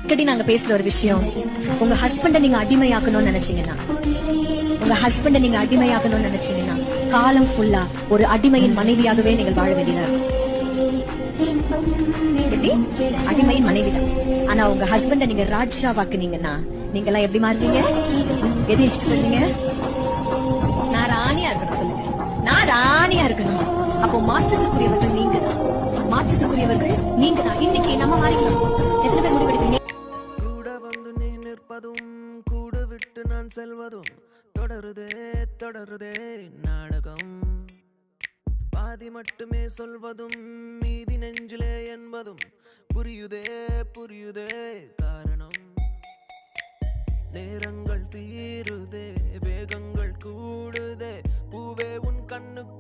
அடிக்கடி நாங்க பேசுற ஒரு விஷயம், உங்க ஹஸ்பண்ட நீங்க அடிமையாக்கணும்னு நினைச்சீங்கன்னா, காலம் ஃபுல்லா ஒரு அடிமையின் மனைவியாகவே நீங்கள் வாழ வேண்டியதா இருக்கும். எப்படி? அடிமையின் மனைவிதான். ஆனா உங்க ஹஸ்பண்ட நீங்க ராஜாவாக்குனீங்கன்னா நீங்க எல்லாம் எப்படி மாறுவீங்க? எது இஷ்டப்படுறீங்க? நான் ராணியா இருக்கணும் சொல்லுங்க. நான் ராணியா இருக்கணும். அப்போ மாற்றத்துக்குரியவர்கள் நீங்க தான். இன்னைக்கு நம்ம மாறிக்கலாம். எத்தனை பேர் முடிவெடுக்கிறீங்க? கூட வந்து நீ நிற்பதும் கூட விட்டு நான் செல்வதும் தொடருதே நாடகம். பாதி மட்டுமே சொல்வதும் மீதி நெஞ்சிலே என்பதும் புரியுதே காரணம். நேரங்கள் தீருதே, வேகங்கள் கூடுதே, பூவே உன் கண்ணுக்கு